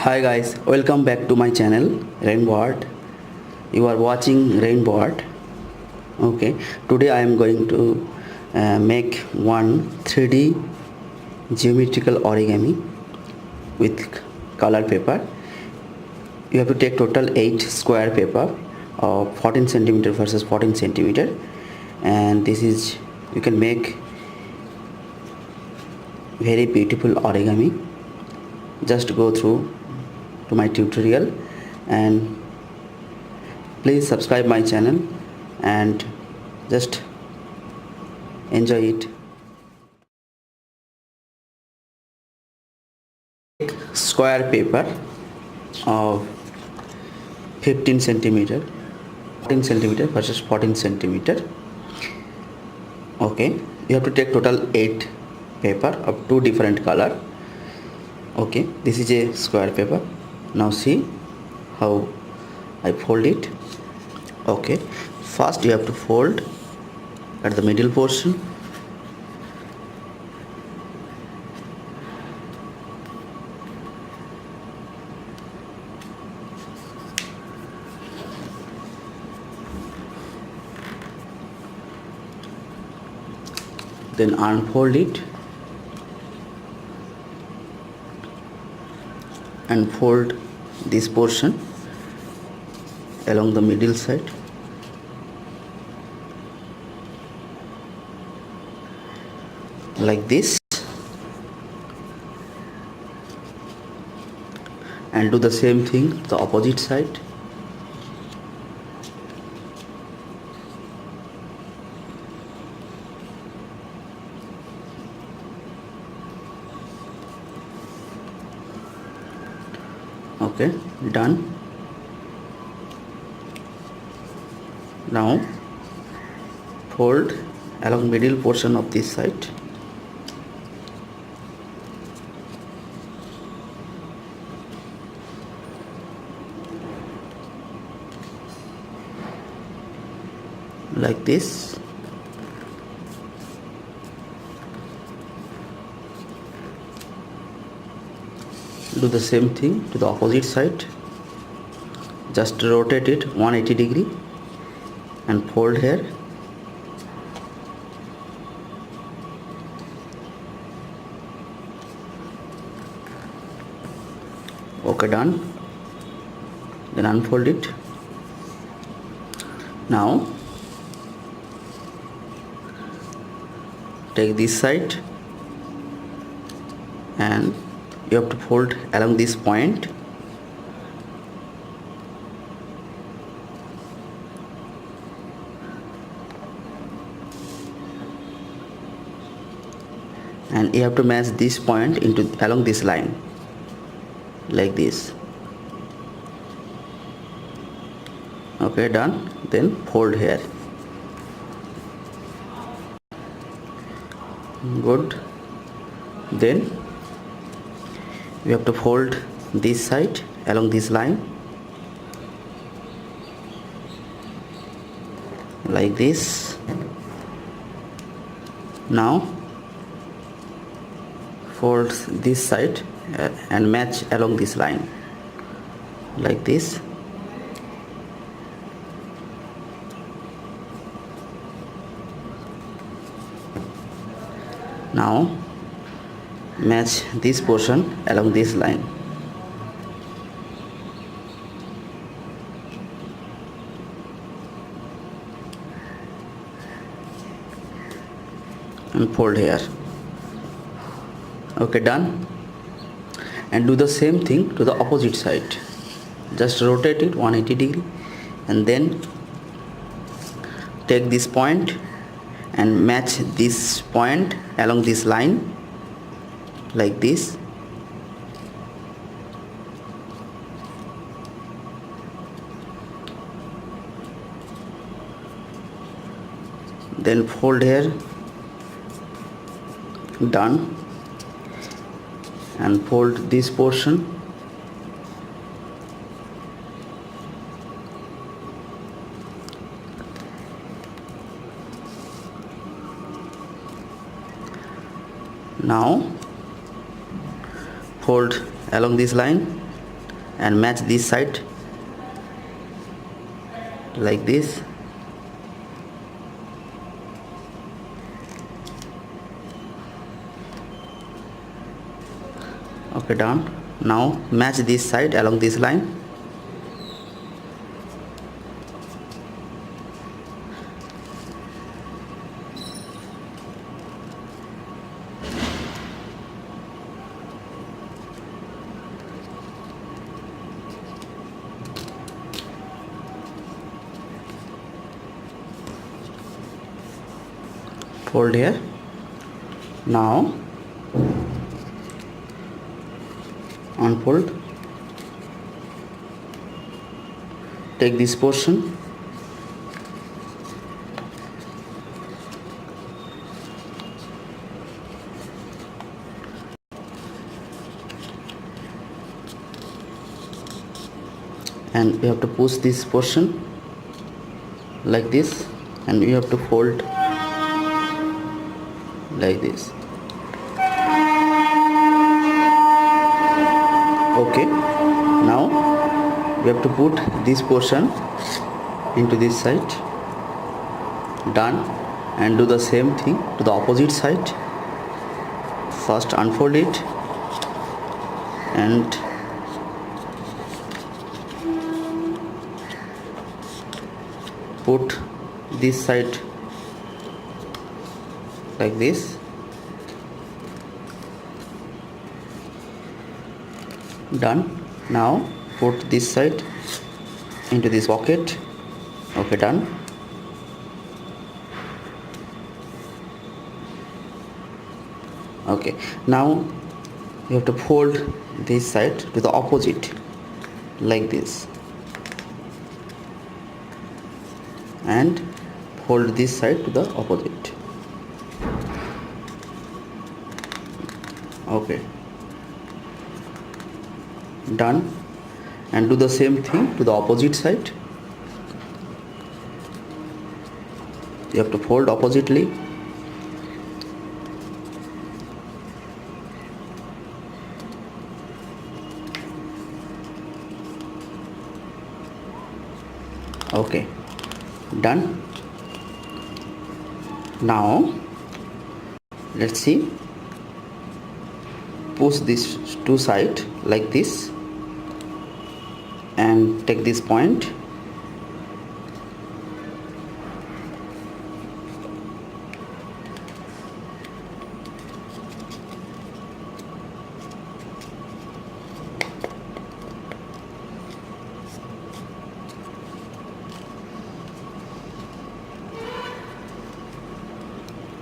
Hi guys, welcome back to my channel Rainbow Art. You are watching Rainbow Art. Okay, today I am going to make one 3D geometrical origami with color paper. You have to take total 8 square paper of 14 centimeter versus 14 centimeter, and this is you can make very beautiful origami. Just go through to my tutorial and please subscribe my channel and just enjoy it. Square paper of 15 centimeter 14 centimeter versus 14 centimeter. Okay, you have to take total 8 paper of 2 different color. Okay, this is a square paper. Now see how I fold it. Okay, first you have to fold at the middle portion. Then unfold it and fold this portion along the middle side. Like this, and do the same thing the opposite side. Okay, done. Now fold along middle portion of this side. Like this. Do the same thing to the opposite side. Just rotate it 180 degree and fold here. Okay, done. Then unfold it. Now take this side and you have to fold along this point. And you have to match this point into along this line, like this. Okay, done. Then fold here. Good. Then you have to fold this side along this line, like this. Now fold this side and match along this line, like this. Now match this portion along this line. And fold here. Okay, done. And do the same thing to the opposite side. Just rotate it 180 degree and then take this point and match this point along this line, like this. Then fold here. Done. And fold this portion. Now fold along this line and match this side like this. Okay, done. Now match this side along this line. Fold here. Now unfold, take this portion, and you have to push this portion like this, and you have to fold like this. Okay, now we have to put this portion into this side. Done. And do the same thing to the opposite side. First unfold it and put this side like this. Done. Now put this side into this pocket. Okay, done. Okay, now you have to fold this side to the opposite like this, and fold this side to the opposite. Okay, done. And do the same thing to the opposite side. You have to fold oppositely. Okay, done. Now let's see, push these two sides like this and take this point,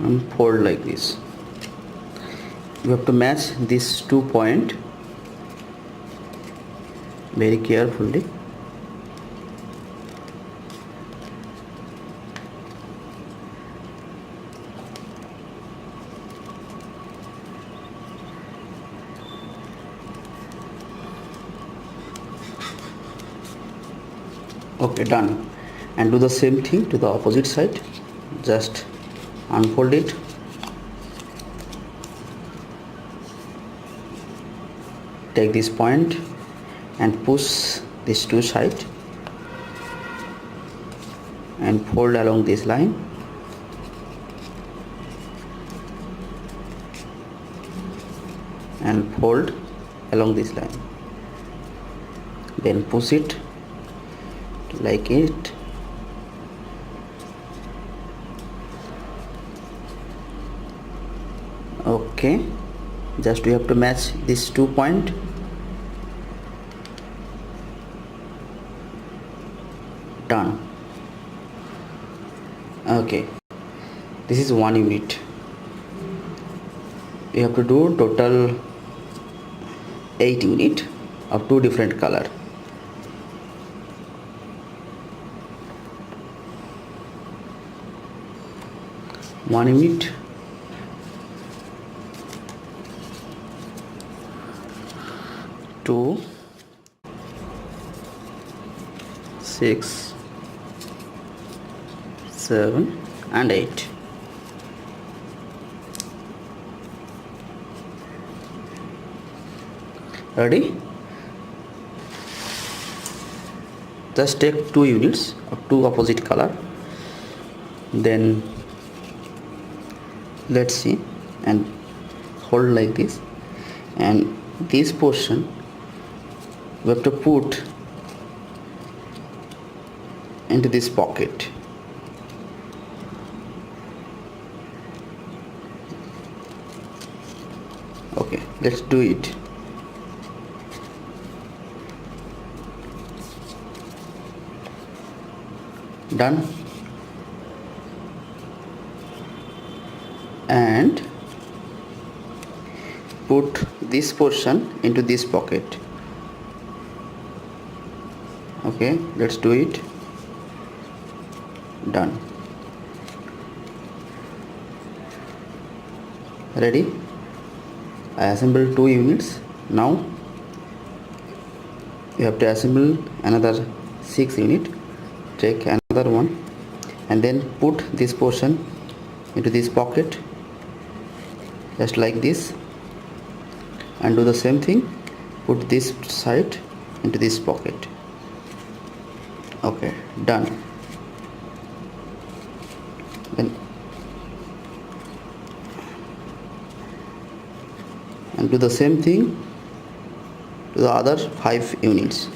and fold like this. You have to match these 2 points very carefully. Okay, done. And do the same thing to the opposite side. Just unfold it, take this point and push these two sides and fold along this line, and fold along this line, then push it like it. Okay, just we have to match these 2 points. Done. Okay, this is 1 unit. You have to do total 8 units of 2 different color. One unit, two, 6, 7 and 8. Ready? just take 2 units of two opposite color, then let's see, and hold like this, and this portion we have to put into this pocket. Okay, let's do it. Done. And put this portion into this pocket. Okay, let's do it. Done. Ready? I assembled 2 units. Now you have to assemble another 6 unit. Take another one and then put this portion into this pocket, just like this, and do the same thing. Put this side into this pocket. Okay, done. Then and do the same thing to the other 5 units.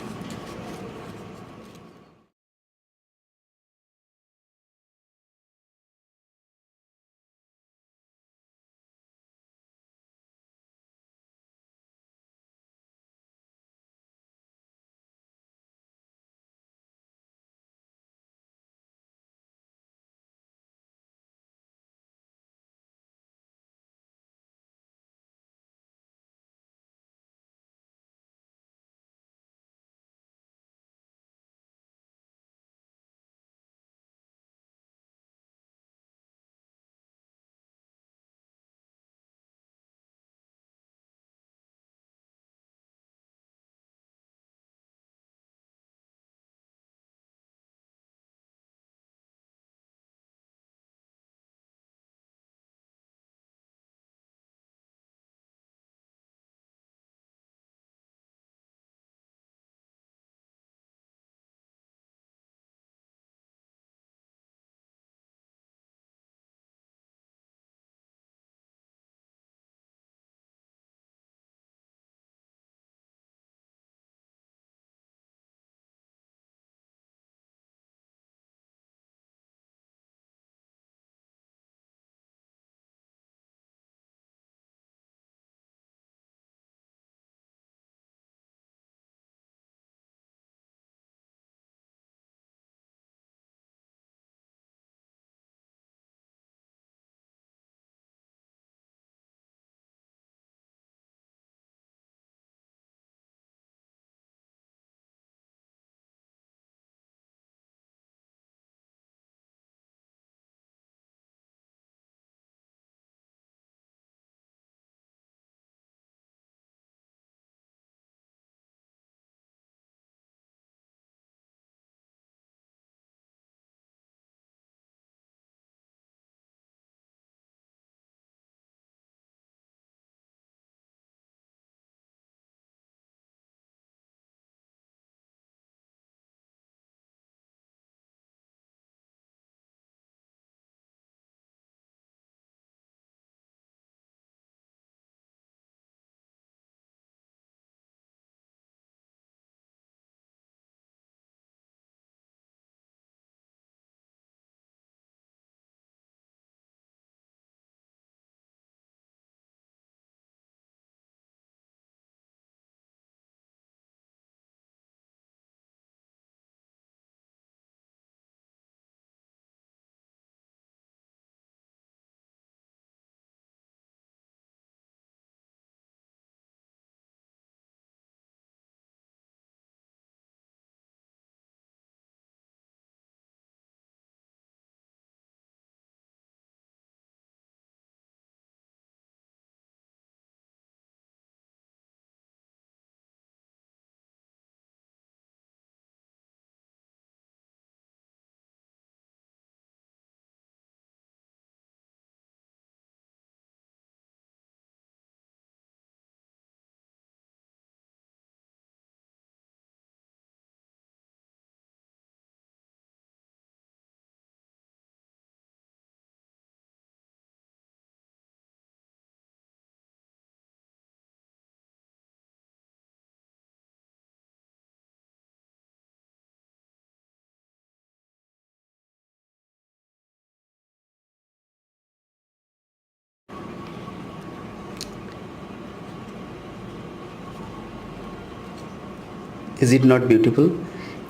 Is it not beautiful?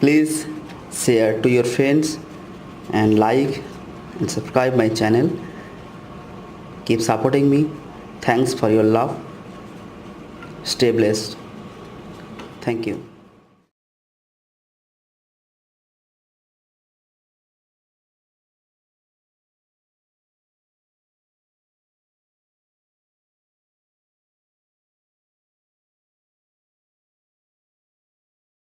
Please share to your friends and like and subscribe my channel. Keep supporting me. Thanks for your love. Stay blessed. Thank you.